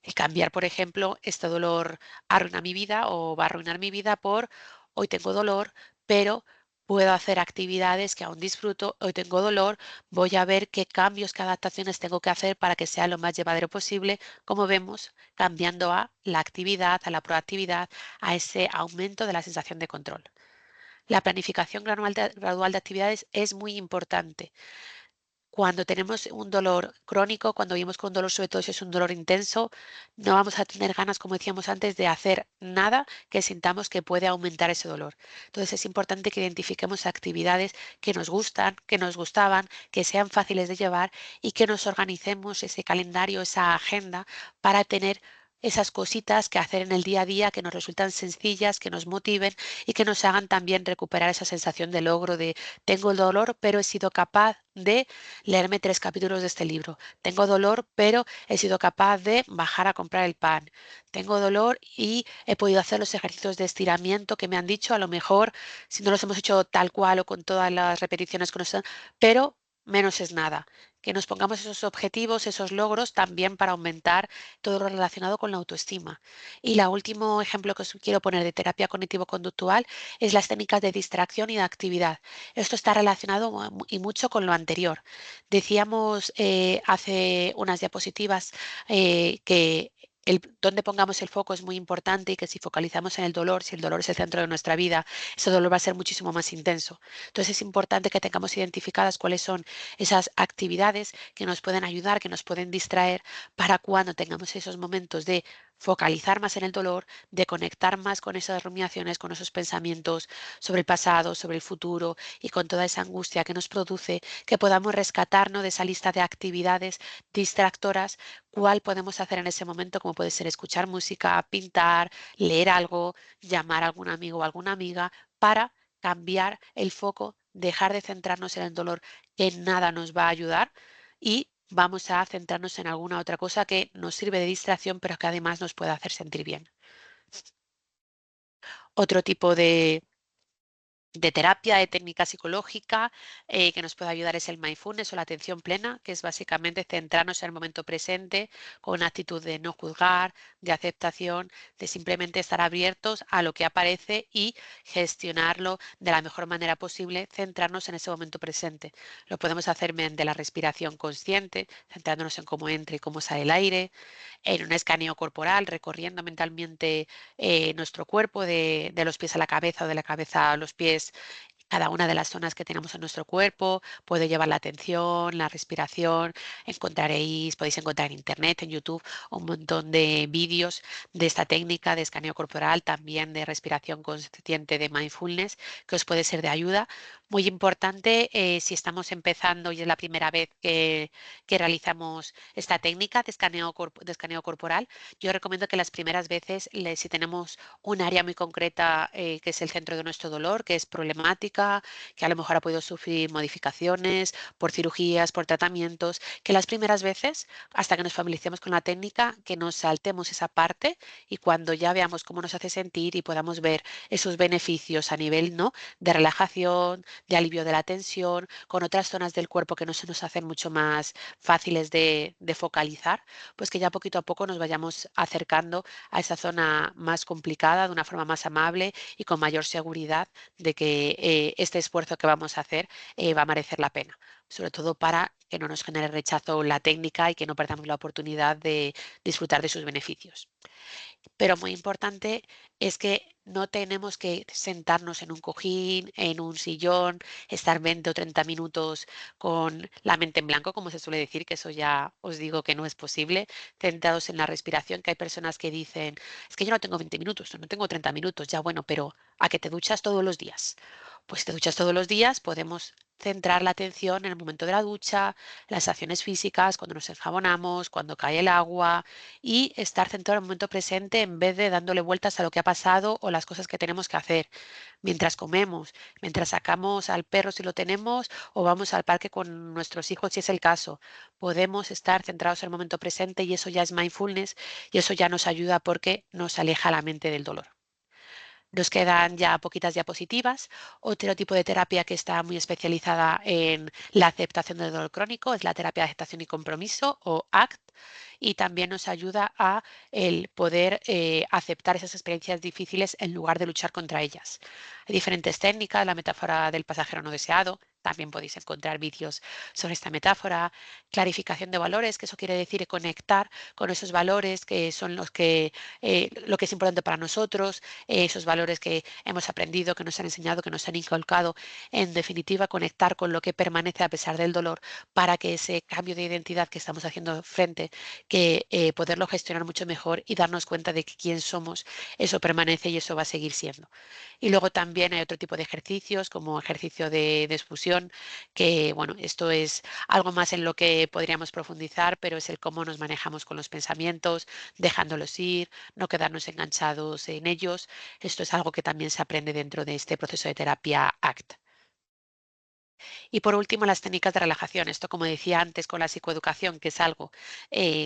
El cambiar, por ejemplo, este dolor arruina mi vida o va a arruinar mi vida por hoy tengo dolor, pero puedo hacer actividades que aún disfruto, hoy tengo dolor, voy a ver qué cambios, qué adaptaciones tengo que hacer para que sea lo más llevadero posible, como vemos, cambiando a la actividad, a la proactividad, a ese aumento de la sensación de control. La planificación gradual de actividades es muy importante. Cuando tenemos un dolor crónico, cuando vivimos con dolor, sobre todo si es un dolor intenso, no vamos a tener ganas, como decíamos antes, de hacer nada que sintamos que puede aumentar ese dolor. Entonces es importante que identifiquemos actividades que nos gustan, que nos gustaban, que sean fáciles de llevar y que nos organicemos ese calendario, esa agenda para tener esas cositas que hacer en el día a día que nos resultan sencillas, que nos motiven y que nos hagan también recuperar esa sensación de logro de tengo el dolor, pero he sido capaz de leerme 3 capítulos de este libro. Tengo dolor, pero he sido capaz de bajar a comprar el pan. Tengo dolor y he podido hacer los ejercicios de estiramiento que me han dicho, a lo mejor si no los hemos hecho tal cual o con todas las repeticiones que nos dan, pero menos es nada. Que nos pongamos esos objetivos, esos logros también para aumentar todo lo relacionado con la autoestima. Y el último ejemplo que os quiero poner de terapia cognitivo-conductual es las técnicas de distracción y de actividad. Esto está relacionado y mucho con lo anterior. Decíamos hace unas diapositivas que donde pongamos el foco es muy importante y que si focalizamos en el dolor, si el dolor es el centro de nuestra vida, ese dolor va a ser muchísimo más intenso. Entonces es importante que tengamos identificadas cuáles son esas actividades que nos pueden ayudar, que nos pueden distraer para cuando tengamos esos momentos de focalizar más en el dolor, de conectar más con esas rumiaciones, con esos pensamientos sobre el pasado, sobre el futuro y con toda esa angustia que nos produce, que podamos rescatarnos de esa lista de actividades distractoras, cuál podemos hacer en ese momento, como puede ser escuchar música, pintar, leer algo, llamar a algún amigo o alguna amiga para cambiar el foco dejar de centrarnos en el dolor, que nada nos va a ayudar, y vamos a centrarnos en alguna otra cosa que nos sirve de distracción, pero que además nos puede hacer sentir bien. Otro tipo de terapia, de técnica psicológica que nos puede ayudar es el mindfulness o la atención plena, que es básicamente centrarnos en el momento presente con una actitud de no juzgar, de aceptación, de simplemente estar abiertos a lo que aparece y gestionarlo de la mejor manera posible, centrarnos en ese momento presente. Lo podemos hacer mediante la respiración consciente, centrándonos en cómo entra y cómo sale el aire, en un escaneo corporal, recorriendo mentalmente nuestro cuerpo de los pies a la cabeza o de la cabeza a los pies, cada una de las zonas que tenemos en nuestro cuerpo, puede llevar la atención, la respiración. Podéis encontrar en internet, en YouTube, un montón de vídeos de esta técnica de escaneo corporal, también de respiración consciente de mindfulness, que os puede ser de ayuda. Muy importante si estamos empezando y es la primera vez que realizamos esta técnica de escaneo corporal. Yo recomiendo que las primeras veces, si tenemos un área muy concreta que es el centro de nuestro dolor, que es problemática, que a lo mejor ha podido sufrir modificaciones por cirugías, por tratamientos, que las primeras veces, hasta que nos familiaricemos con la técnica, que nos saltemos esa parte y cuando ya veamos cómo nos hace sentir y podamos ver esos beneficios a nivel, ¿no?, de relajación, de alivio de la tensión, con otras zonas del cuerpo que no se nos hacen mucho más fáciles de focalizar, pues que ya poquito a poco nos vayamos acercando a esa zona más complicada de una forma más amable y con mayor seguridad de que este esfuerzo que vamos a hacer va a merecer la pena, sobre todo para que no nos genere rechazo la técnica y que no perdamos la oportunidad de disfrutar de sus beneficios. Pero muy importante es que no tenemos que sentarnos en un cojín, en un sillón, estar 20 o 30 minutos con la mente en blanco, como se suele decir, que eso ya os digo que no es posible, centrados en la respiración, que hay personas que dicen, es que yo no tengo 20 minutos, no tengo 30 minutos, ya bueno, pero ¿a que te duchas todos los días? Pues si te duchas todos los días, podemos centrar la atención en el momento de la ducha, las acciones físicas, cuando nos enjabonamos, cuando cae el agua, y estar centrado en el momento presente en vez de dándole vueltas a lo que ha pasado o las cosas que tenemos que hacer mientras comemos, mientras sacamos al perro si lo tenemos o vamos al parque con nuestros hijos si es el caso. Podemos estar centrados en el momento presente y eso ya es mindfulness y eso ya nos ayuda porque nos aleja la mente del dolor. Nos quedan ya poquitas diapositivas. Otro tipo de terapia que está muy especializada en la aceptación del dolor crónico es la terapia de aceptación y compromiso o ACT, y también nos ayuda a el poder aceptar esas experiencias difíciles en lugar de luchar contra ellas. Hay diferentes técnicas, la metáfora del pasajero no deseado. También podéis encontrar vídeos sobre esta metáfora, clarificación de valores, que eso quiere decir conectar con esos valores que son lo que es importante para nosotros, esos valores que hemos aprendido, que nos han enseñado, que nos han inculcado, en definitiva, conectar con lo que permanece a pesar del dolor para que ese cambio de identidad que estamos haciendo frente, que poderlo gestionar mucho mejor y darnos cuenta de que quién somos, eso permanece y eso va a seguir siendo. Y luego también hay otro tipo de ejercicios, como ejercicio de expulsión, que bueno, esto es algo más en lo que podríamos profundizar, pero es el cómo nos manejamos con los pensamientos, dejándolos ir, no quedarnos enganchados en ellos. Esto es algo que también se aprende dentro de este proceso de terapia ACT. Y por último, las técnicas de relajación. Esto, como decía antes, con la psicoeducación, que es algo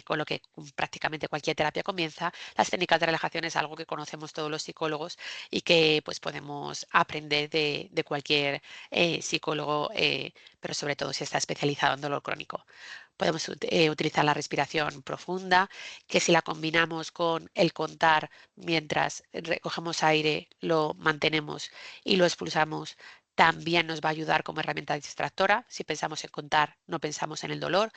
con lo que prácticamente cualquier terapia comienza, las técnicas de relajación es algo que conocemos todos los psicólogos y que pues podemos aprender de cualquier psicólogo, pero sobre todo si está especializado en dolor crónico. Podemos utilizar la respiración profunda, que si la combinamos con el contar mientras recogemos aire, lo mantenemos y lo expulsamos, también nos va a ayudar como herramienta distractora. Si pensamos en contar, no pensamos en el dolor.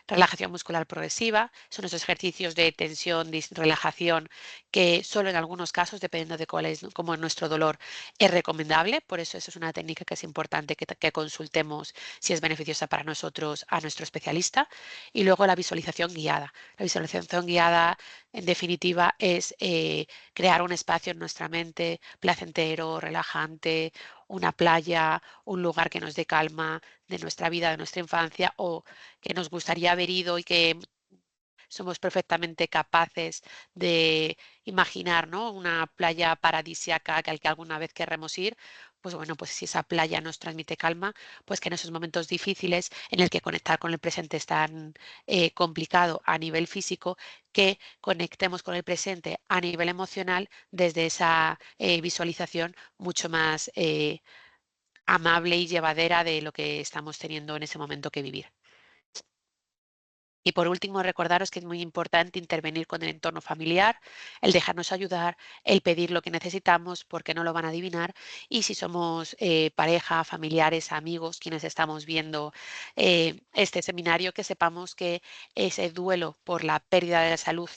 Relajación muscular progresiva son esos ejercicios de tensión, relajación, que solo en algunos casos, dependiendo de cuál es, cómo es nuestro dolor, es recomendable. Por eso es una técnica que es importante que consultemos si es beneficiosa para nosotros a nuestro especialista. Y luego la visualización guiada. La visualización guiada, en definitiva, es crear un espacio en nuestra mente placentero, relajante, una playa, un lugar que nos dé calma de nuestra vida, de nuestra infancia, o que nos gustaría haber ido y que somos perfectamente capaces de imaginar, ¿no?, una playa paradisíaca al que alguna vez querremos ir, pues bueno, pues si esa playa nos transmite calma, pues que en esos momentos difíciles en el que conectar con el presente es tan complicado a nivel físico, que conectemos con el presente a nivel emocional desde esa visualización mucho más amable y llevadera de lo que estamos teniendo en ese momento que vivir. Y por último, recordaros que es muy importante intervenir con el entorno familiar, el dejarnos ayudar, el pedir lo que necesitamos porque no lo van a adivinar. Y si somos pareja, familiares, amigos, quienes estamos viendo este seminario, que sepamos que ese duelo por la pérdida de la salud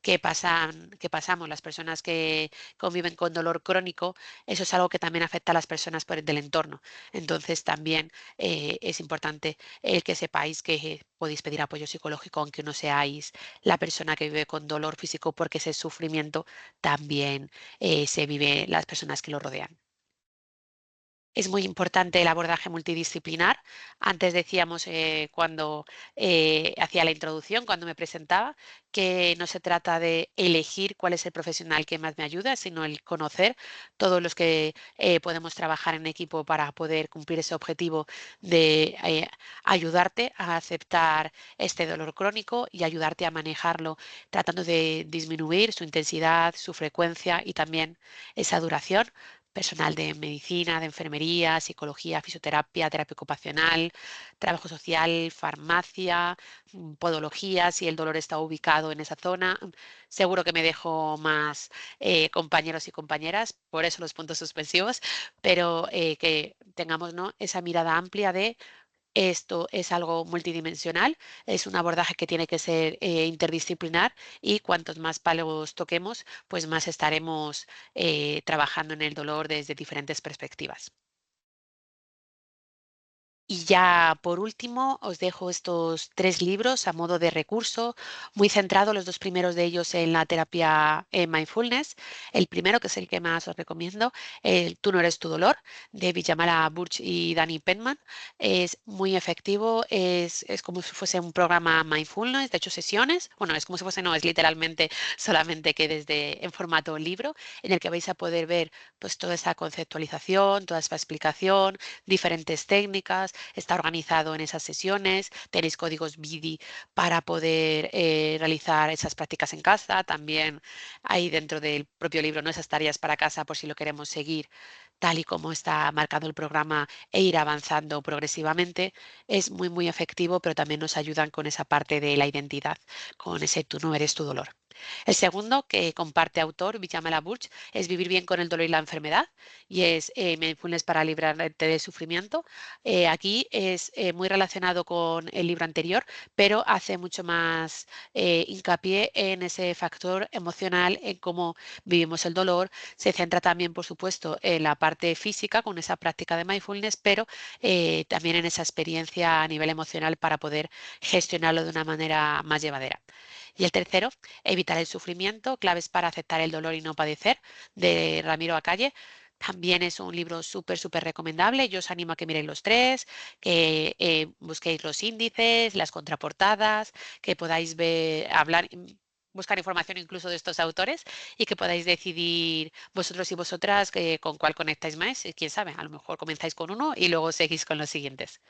que pasamos las personas que conviven con dolor crónico, eso es algo que también afecta a las personas del entorno. Entonces también es importante el que sepáis que podéis pedir apoyo psicológico aunque no seáis la persona que vive con dolor físico, porque ese sufrimiento también se vive las personas que lo rodean. Es muy importante el abordaje multidisciplinar. Antes decíamos cuando hacía la introducción, cuando me presentaba, que no se trata de elegir cuál es el profesional que más me ayuda, sino el conocer todos los que podemos trabajar en equipo para poder cumplir ese objetivo de ayudarte a aceptar este dolor crónico y ayudarte a manejarlo, tratando de disminuir su intensidad, su frecuencia y también esa duración. Personal de medicina, de enfermería, psicología, fisioterapia, terapia ocupacional, trabajo social, farmacia, podología, si el dolor está ubicado en esa zona. Seguro que me dejo más compañeros y compañeras, por eso los puntos suspensivos, pero que tengamos, ¿no?, esa mirada amplia de esto es algo multidimensional, es un abordaje que tiene que ser interdisciplinar, y cuantos más palos toquemos, pues más estaremos trabajando en el dolor desde diferentes perspectivas. Y ya por último, os dejo estos 3 libros a modo de recurso, muy centrado los 2 primeros de ellos en la terapia mindfulness. El primero, que es el que más os recomiendo, el Tú no eres tu dolor, de Vijamala Burch y Danny Penman. Es muy efectivo, es como si fuese un programa mindfulness, de hecho sesiones, bueno, es como si fuese, no, es literalmente solamente que desde en formato libro, en el que vais a poder ver pues toda esa conceptualización, toda esa explicación, diferentes técnicas. Está organizado en esas sesiones, tenéis códigos BIDI para poder realizar esas prácticas en casa. También hay dentro del propio libro, ¿no?, esas tareas para casa por si lo queremos seguir tal y como está marcado el programa e ir avanzando progresivamente. Es muy, muy efectivo, pero también nos ayudan con esa parte de la identidad, con ese tú no eres tu dolor. El segundo, que comparte autor, Vijamala Burch, es Vivir bien con el dolor y la enfermedad, y es Mindfulness para librarte del sufrimiento. Aquí es muy relacionado con el libro anterior, pero hace mucho más hincapié en ese factor emocional, en cómo vivimos el dolor. Se centra también, por supuesto, en la parte física con esa práctica de mindfulness, pero también en esa experiencia a nivel emocional para poder gestionarlo de una manera más llevadera. Y el tercero, Evitar el sufrimiento, claves para aceptar el dolor y no padecer, de Ramiro Acalle. También es un libro súper, súper recomendable. Yo os animo a que miréis los 3, que busquéis los índices, las contraportadas, que podáis ver, hablar, buscar información incluso de estos autores, y que podáis decidir vosotros y vosotras con cuál conectáis más. Quién sabe, a lo mejor comenzáis con uno y luego seguís con los siguientes.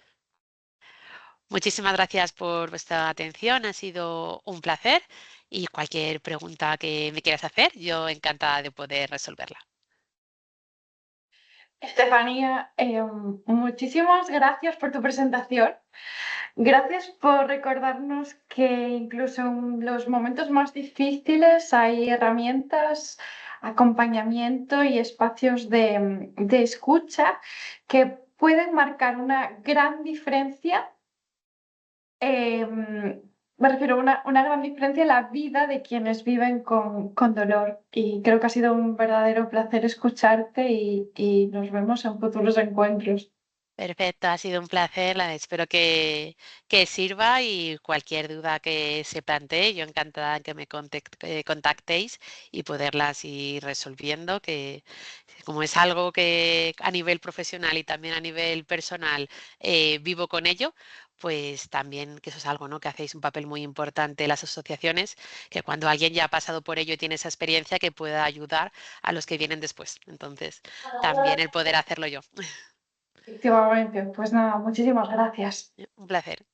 Muchísimas gracias por vuestra atención, ha sido un placer, y cualquier pregunta que me quieras hacer, yo encantada de poder resolverla. Estefanía, muchísimas gracias por tu presentación. Gracias por recordarnos que incluso en los momentos más difíciles hay herramientas, acompañamiento y espacios de escucha que pueden marcar una gran diferencia. Me refiero a una gran diferencia en la vida de quienes viven con dolor. Y creo que ha sido un verdadero placer escucharte y nos vemos en futuros encuentros. Perfecto, ha sido un placer, espero que sirva, y cualquier duda que se plantee, yo encantada que me contactéis y poderlas ir resolviendo, que como es algo que a nivel profesional y también a nivel personal vivo con ello, pues también que eso es algo, ¿no? Que hacéis un papel muy importante las asociaciones, que cuando alguien ya ha pasado por ello y tiene esa experiencia, que pueda ayudar a los que vienen después. Entonces, también el poder hacerlo yo. Efectivamente, pues nada, muchísimas gracias. Un placer.